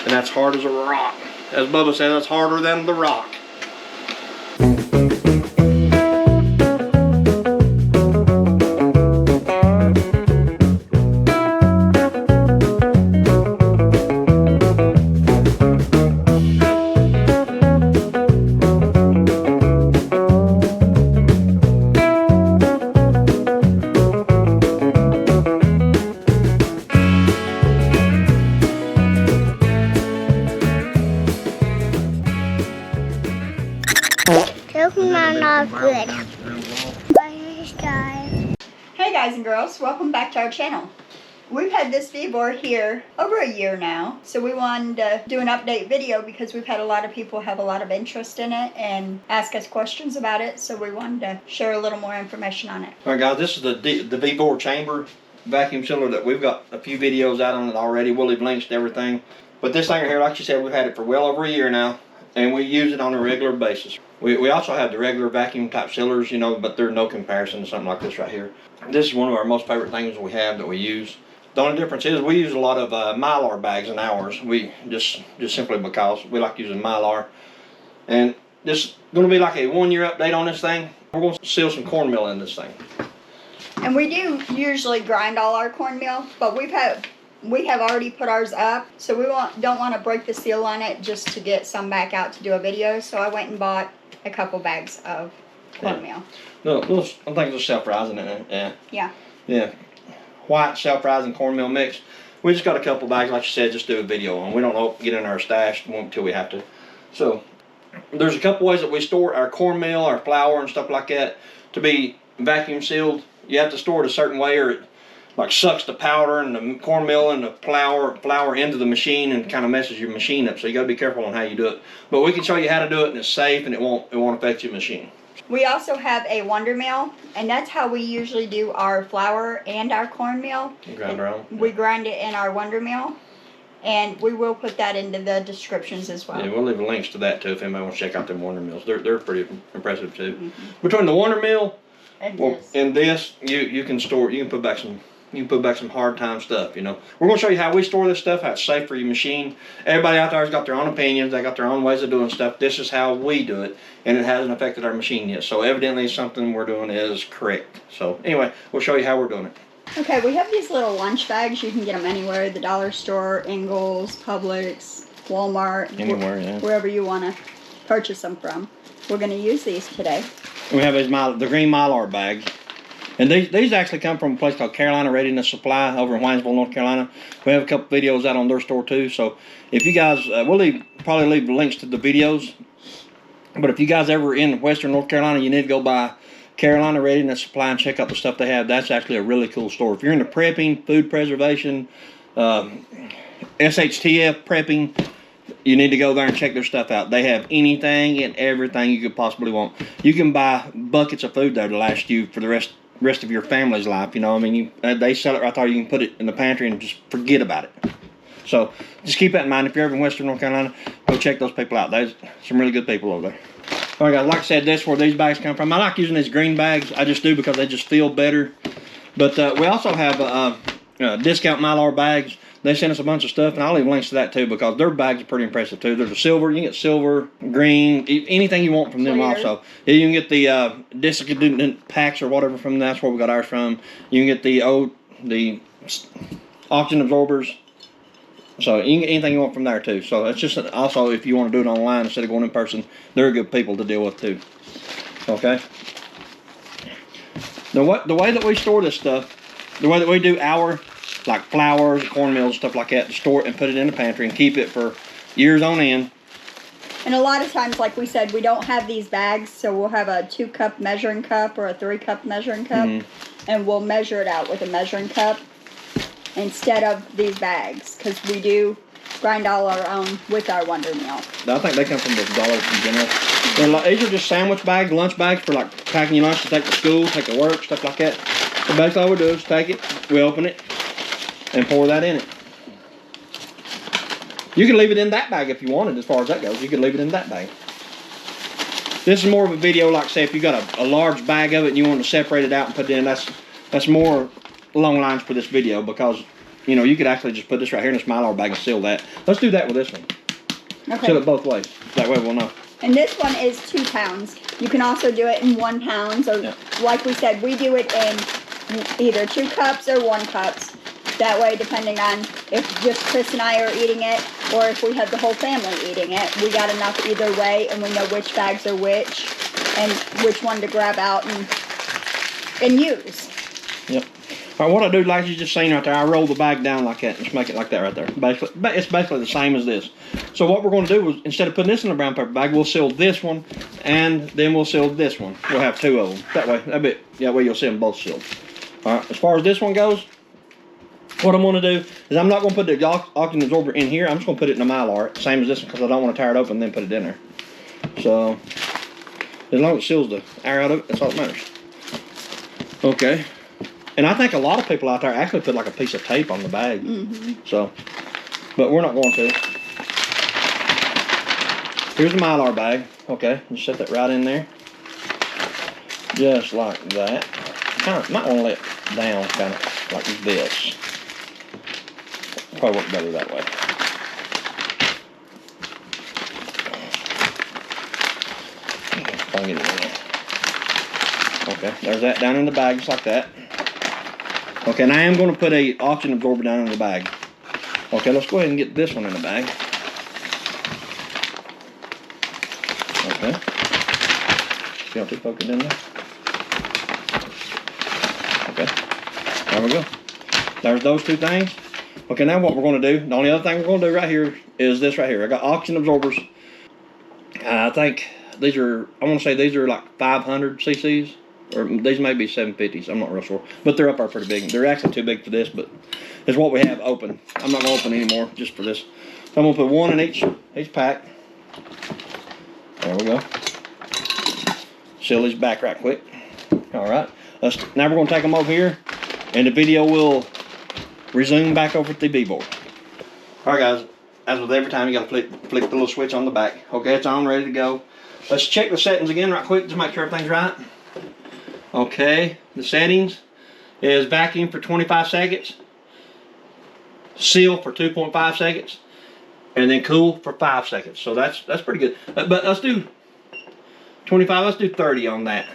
And that's hard as a rock. As Bubba said, that's harder than the rock. Hey guys and girls, welcome back to our channel. We've had this VEVOR here over a year now, so we wanted to do an update video because we've had a lot of people have a lot of interest in it and ask us questions about it, so we wanted to share a little more information on it. Alright guys, this is the VEVOR chamber vacuum sealer that we've got a few videos out on it already. We'll leave links to everything. But this thing right here, like you said, we've had it for well over a year now, and we use it on a regular basis. We also have the regular vacuum type sealers, you know, but they're no comparison to something like this right here. This is one of our most favorite things we have that we use. The only difference is we use a lot of Mylar bags in ours. We just simply because we like using Mylar. And this is going to be like a 1 year update on this thing. We're going to seal some cornmeal in this thing. And we do usually grind all our cornmeal, but we have already put ours up, so we don't want to break the seal on it just to get some back out to do a video. So I went and bought a couple bags of cornmeal. No, I think it's self-rising in it. Yeah. Yeah. Yeah. White self-rising cornmeal mix. We just got a couple bags, like you said, just do a video on. We don't get in our stash until we have to. So there's a couple ways that we store our cornmeal, our flour, and stuff like that to be vacuum sealed. You have to store it a certain way, or it like sucks the powder and the cornmeal and the flour into the machine and kind of messes your machine up. So you got to be careful on how you do it. But we can show you how to do it, and it's safe, and it won't affect your machine. We also have a Wondermill, and that's how we usually do our flour and our cornmeal. Grind our own. We grind it in our Wondermill, and we will put that into the descriptions as well. Yeah, we'll leave links to that too if anybody wants to check out them Wondermills. They're pretty impressive too. Mm-hmm. Between the Wondermill and this, you can put back some hard time stuff, you know. We're going to show you how we store this stuff, how it's safe for your machine. Everybody out there has got their own opinions. They got their own ways of doing stuff. This is how we do it, and it hasn't affected our machine yet. So evidently something we're doing is correct. So anyway, we'll show you how we're doing it. Okay, we have these little lunch bags. You can get them anywhere. The dollar store, Ingles, Publix, Walmart. Anywhere, yeah. Wherever you want to purchase them from. We're going to use these today. We have the green Mylar bags. And these actually come from a place called Carolina Readiness Supply over in Waynesville, North Carolina. We have a couple videos out on their store too. So if you guys, we'll probably leave links to the videos. But if you guys ever in Western North Carolina, you need to go by Carolina Readiness Supply and check out the stuff they have. That's actually a really cool store. If you're into prepping, food preservation, SHTF prepping, you need to go there and check their stuff out. They have anything and everything you could possibly want. You can buy buckets of food there to last you for the rest of your family's life, you know. I mean, they sell it right there. You can put it in the pantry and just forget about it. So just keep that in mind. If you're ever in Western North Carolina, go check those people out. There's some really good people over there. All right, guys, like I said, that's where these bags come from. I like using these green bags. I just do because they just feel better. But we also have discount Mylar bags. They send us a bunch of stuff, and I'll leave links to that too because their bags are pretty impressive too. There's a silver, you can get silver, green, anything you want from them also. Yeah, you can get the discount packs or whatever from them. That's where we got ours from. You can get the oxygen absorbers. So you can get anything you want from there too. So it's just also if you want to do it online instead of going in person, they're good people to deal with too. Okay. The way that we store this stuff, the way that we do our like flours, cornmeal, stuff like that, to store it and put it in the pantry and keep it for years on end. And a lot of times, like we said, we don't have these bags, so we'll have a 2-cup measuring cup or a 3-cup measuring cup, and we'll measure it out with a measuring cup instead of these bags, because we do grind all our own with our Wondermill. I think they come from the Dollar in general. These are just sandwich bags, lunch bags for like packing your lunch to take to school, take to work, stuff like that. So basically all we do is take it, we open it, and pour that in it. You can leave it in that bag if you wanted, as far as that goes. You can leave it in that bag. This is more of a video, like say if you got a large bag of it and you want to separate it out and put it in, that's more along lines for this video because you know, you could actually just put this right here in a Mylar bag and seal that. Let's do that with this one. Okay. Seal it both ways. That way we'll know. And this one is 2 pounds. You can also do it in 1 pound. So like we said, we do it in either 2 cups or 1 cups. That way, depending on if just Chris and I are eating it or if we have the whole family eating it, we got enough either way, and we know which bags are which and which one to grab out and use. Yep. All right, what I do, like you just seen right there, I roll the bag down like that and just make it like that right there. Basically, it's basically the same as this. So what we're going to do is, instead of putting this in a brown paper bag, we'll seal this one, and then we'll seal this one. We'll have 2 of them. That way you'll see them both sealed. All right, as far as this one goes, what I'm going to do is I'm not going to put the oxygen absorber in here. I'm just going to put it in a Mylar, same as this one, because I don't want to tear it open and then put it in there. So, as long as it seals the air out of it, that's all that matters. Okay. And I think a lot of people out there actually put like a piece of tape on the bag. So, but we're not going to. Here's the Mylar bag. Okay, just set that right in there. Just like that. Might want to let it down kind of like this. Probably work better that way. I'll get it in there. Okay, there's that down in the bag just like that. Okay, and I am going to put a oxygen absorber down in the bag. Okay, let's go ahead and get this one in the bag. Okay. See how to poke it in there? Okay, there we go. There's those 2 things. Okay, now what we're going to do, the only other thing we're going to do right here is this right here. I got oxygen absorbers. I think these are, I want to say these are like 500 cc's. Or these may be 750s, I'm not real sure. But they're up there pretty big. They're actually too big for this, but it's what we have open. I'm not going to open anymore just for this. So I'm going to put 1 in each pack. There we go. Seal these back right quick. Alright. Now we're going to take them over here, and the video will resume back over at the VEVOR. Alright guys, as with every time, you got to flick the little switch on the back. Okay, it's on, ready to go. Let's check the settings again right quick, just make sure everything's right. Okay, the settings is vacuum for 25 seconds, seal for 2.5 seconds, and then cool for 5 seconds. So that's pretty good. But let's do 25, let's do 30 on that.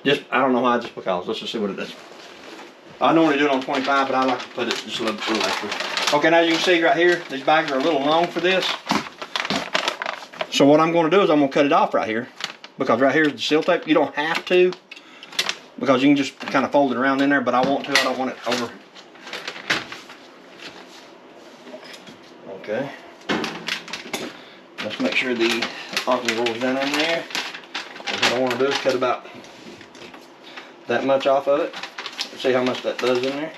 Just, I don't know why, just because. Let's just see what it does. I normally do it on 25, but I like to put it just a little extra. Okay, now you can see right here, these bags are a little long for this. So what I'm going to do is I'm going to cut it off right here. Because right here is the seal tape. You don't have to, because you can just kind of fold it around in there, but I want to. I don't want it over. Okay. Let's make sure the oxygen rolls down in there. And what I want to do is cut about that much off of it. Let's see how much that does in there.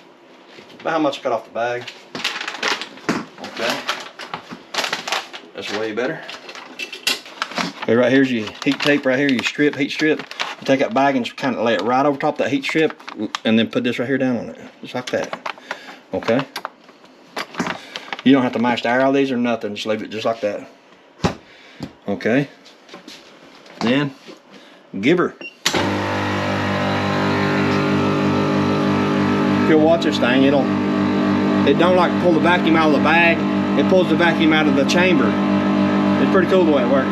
About how much I cut off the bag. Okay. That's way better. Okay, right here's your heat tape right here, your strip, heat strip. You take that bag and kind of lay it right over top of that heat strip, and then put this right here down on it, just like that. Okay. You don't have to mash the air out of these or nothing, just leave it just like that. Okay. Then, give her. If you'll watch this thing, it don't like pull the vacuum out of the bag, it pulls the vacuum out of the chamber. It's pretty cool the way it works.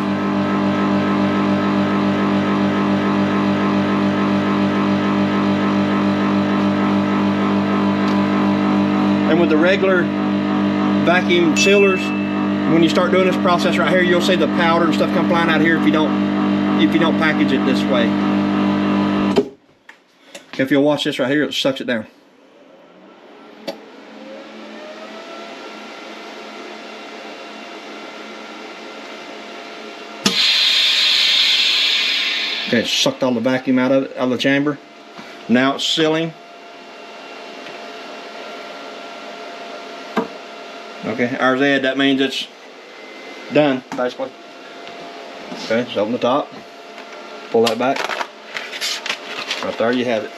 And with the regular vacuum sealers, when you start doing this process right here, you'll see the powder and stuff come flying out here if you don't package it this way. If you'll watch this right here, it sucks it down. Okay, it sucked all the vacuum out of the chamber. Now it's sealing. Okay, RZ, that means it's done, basically. Okay, just open the top, pull that back. Right there you have it.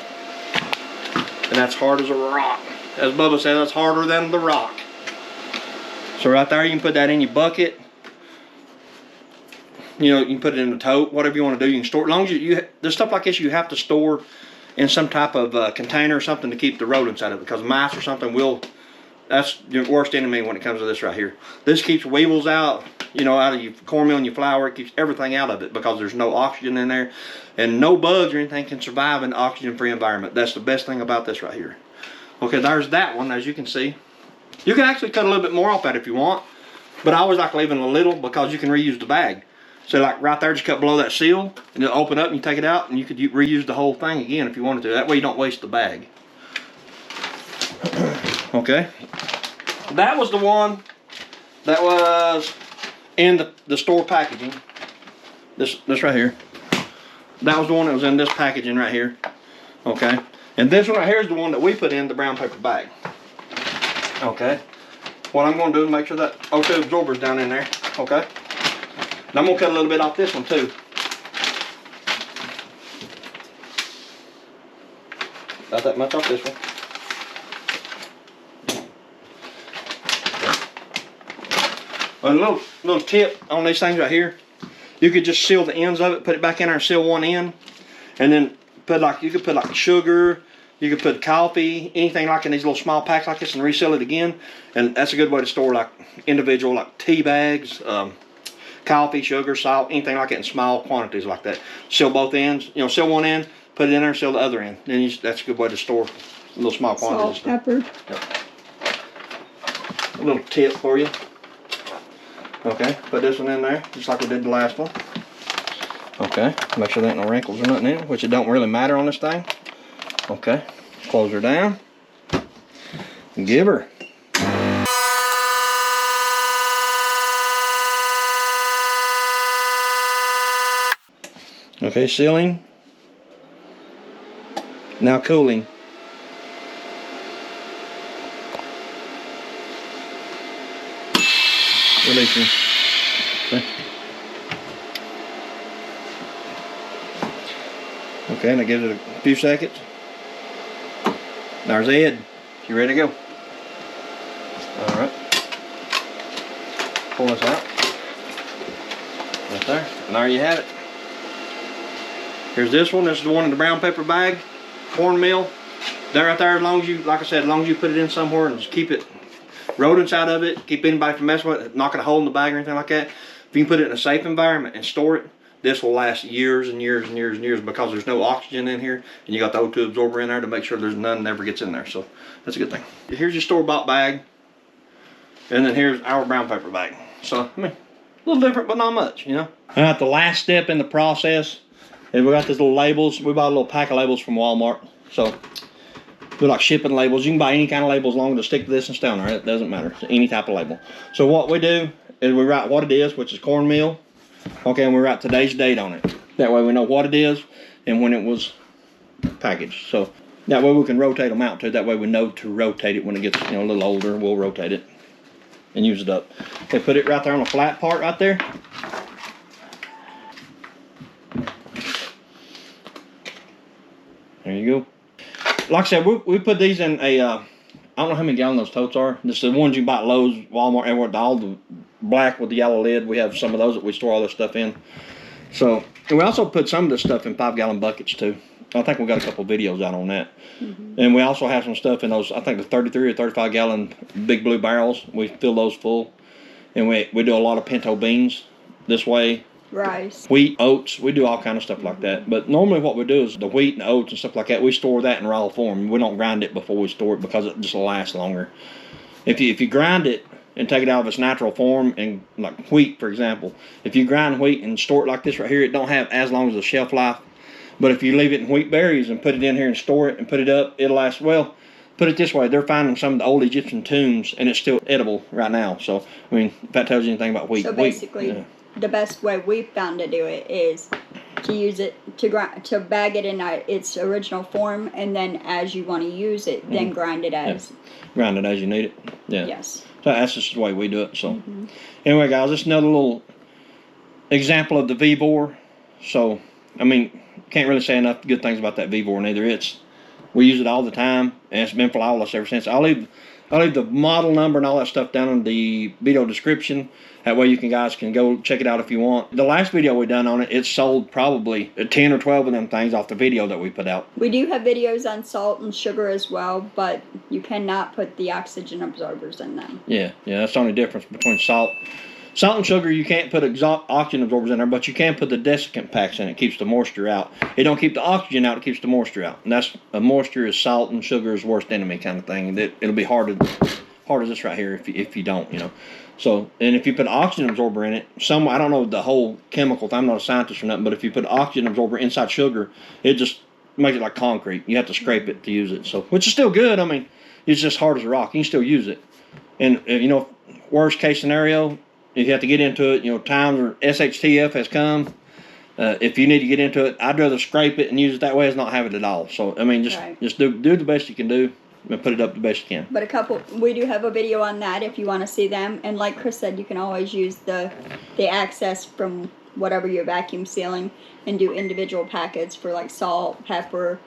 And that's hard as a rock. As Bubba said, that's harder than the rock. So right there you can put that in your bucket. You know, you can put it in a tote, whatever you want to do, you can store it. As long as there's stuff like this you have to store in some type of container or something to keep the rodents out of it, because mice or something will, that's your worst enemy when it comes to this right here. This keeps weevils out, you know, out of your cornmeal and your flour. It keeps everything out of it because there's no oxygen in there, and no bugs or anything can survive in an oxygen-free environment. That's the best thing about this right here. Okay, there's that one, as you can see. You can actually cut a little bit more off that if you want, but I always like leaving a little because you can reuse the bag. So like right there, just cut below that seal, and it'll open up and you take it out, and you could reuse the whole thing again if you wanted to. That way you don't waste the bag. Okay. That was the one that was in the store packaging. This right here. That was the one that was in this packaging right here. Okay. And this one right here is the one that we put in the brown paper bag. Okay. What I'm going to do is make sure that O2 absorber's down in there. Okay. And I'm going to cut a little bit off this one too. Not that much off this one. A little tip on these things right here. You could just seal the ends of it, put it back in there and seal one end, and then put like, you could put like sugar, you could put coffee, anything like in these little small packs like this, and reseal it again. And that's a good way to store like individual like tea bags, coffee, sugar, salt, anything like that in small quantities like that. Seal both ends, you know, seal one end, put it in there and seal the other end. Then that's a good way to store little small quantities. Salt, pepper. Yep. A little tip for you. Okay, put this one in there, just like we did the last one. Okay, make sure there ain't no wrinkles or nothing in it, which it don't really matter on this thing. Okay, close her down. Give her. Okay, sealing. Now cooling. Releasing. Okay. Okay, and I give it a few seconds. There's Ed. You ready to go? Alright. Pull this out. Right there. And there you have it. Here's this one. This is the one in the brown paper bag. Cornmeal. That right there, as long as you, like I said, as long as you put it in somewhere and just keep it, rodents out of it, keep anybody from messing with it, knocking a hole in the bag or anything like that. If you can put it in a safe environment and store it, this will last years and years and years and years because there's no oxygen in here, and you got the O2 absorber in there to make sure there's none that ever gets in there. So that's a good thing. Here's your store-bought bag, and then here's our brown paper bag. So I mean, a little different, but not much, you know. All right, the last step in the process is we got these little labels. We bought a little pack of labels from Walmart. So they're like shipping labels. You can buy any kind of label as long as to stick to this and stay on there. It doesn't matter. Any type of label. So what we do is we write what it is, which is cornmeal. Okay, and we write today's date on it. That way we know what it is and when it was packaged. So that way we can rotate them out too. That way we know to rotate it when it gets, you know, a little older. We'll rotate it and use it up. Okay, put it right there on the flat part right there. There you go. Like I said, we put these in a, I don't know how many gallon those totes are. This is the ones you buy at Lowe's, Walmart, everywhere. All the black with the yellow lid. We have some of those that we store all this stuff in. So, and we also put some of this stuff in 5-gallon buckets too. I think we got a couple videos out on that. Mm-hmm. And we also have some stuff in those, I think the 33 or 35-gallon big blue barrels. We fill those full. And we do a lot of pinto beans this way. Rice. Wheat, oats, we do all kind of stuff like that. But normally what we do is the wheat and the oats and stuff like that, we store that in raw form. We don't grind it before we store it because it just lasts longer. If you grind it and take it out of its natural form, and like wheat, for example, if you grind wheat and store it like this right here, it don't have as long as a shelf life. But if you leave it in wheat berries and put it in here and store it and put it up, it'll last. Well, put it this way, they're finding some of the old Egyptian tombs and it's still edible right now. So, I mean, if that tells you anything about wheat. So basically, yeah. The best way we've found to do it is to use it to bag it in its original form, and then as you want to use it, then grind it as. Yeah. Grind it as you need it. Yeah. Yes. So that's just the way we do it. So, anyway, guys, this is another little example of the VEVOR. So, I mean, can't really say enough good things about that VEVOR neither. We use it all the time, and it's been flawless ever since. I'll I'll leave the model number and all that stuff down in the video description. That way you guys can go check it out if you want. The last video we done on it, it sold probably 10 or 12 of them things off the video that we put out. We do have videos on salt and sugar as well, but you cannot put the oxygen absorbers in them. Yeah, that's the only difference between salt. Salt and sugar, you can't put oxygen absorbers in there, but you can put the desiccant packs in. It keeps the moisture out. It don't keep the oxygen out, it keeps the moisture out. And that's, moisture is salt and sugar's worst enemy kind of thing. It'll be hard as this right here if you don't, you know. So, and if you put an oxygen absorber in it, I don't know the whole chemical, I'm not a scientist or nothing, but if you put an oxygen absorber inside sugar, it just makes it like concrete. You have to scrape it to use it. So, which is still good. I mean, it's just hard as a rock. You can still use it. And, you know, worst case scenario, if you have to get into it, you know, times where SHTF has come, if you need to get into it, I'd rather scrape it and use it that way as not have it at all. So, I mean, just do the best you can do. And put it up the best you can. But we do have a video on that if you want to see them. And like Chris said, you can always use the access from whatever you're vacuum sealing and do individual packets for like salt, pepper,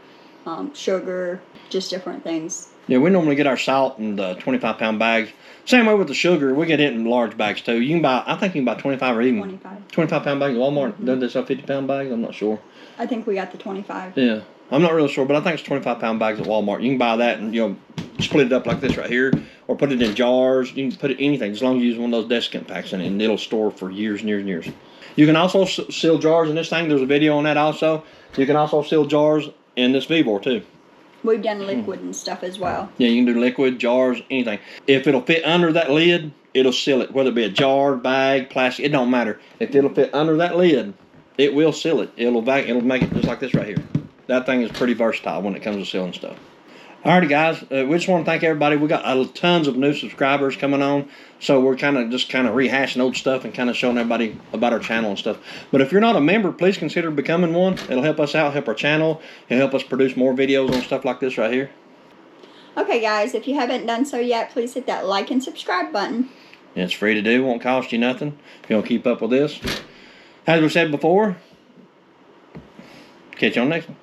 sugar, just different things. Yeah, we normally get our salt in the 25-pound bags. Same way with the sugar, we get it in large bags too. You can buy, I think you can buy 25 or even 25-pound bags at Walmart. Don't they sell 50-pound bags? I'm not sure. I think we got the 25. Yeah. I'm not really sure, but I think it's 25-pound bags at Walmart. You can buy that and, you know, split it up like this right here, or put it in jars. You can put it anything, as long as you use one of those desiccant packs in it, and it'll store for years and years and years. You can also seal jars in this thing. There's a video on that also. You can also seal jars in this VEVOR too. We've done liquid and stuff as well. Yeah, you can do liquid, jars, anything. If it'll fit under that lid, it'll seal it. Whether it be a jar, bag, plastic, it don't matter. If it'll fit under that lid, it will seal it. It'll make it just like this right here. That thing is pretty versatile when it comes to sealing stuff. Alrighty guys, we just want to thank everybody. We got tons of new subscribers coming on, so we're kind of rehashing old stuff and kind of showing everybody about our channel and stuff. But if you're not a member, please consider becoming one. It'll help us out, help our channel, and help us produce more videos on stuff like this right here. Okay guys, if you haven't done so yet, please hit that like and subscribe button. It's free to do, won't cost you nothing. If you want to keep up with this. As we said before, catch you on the next one.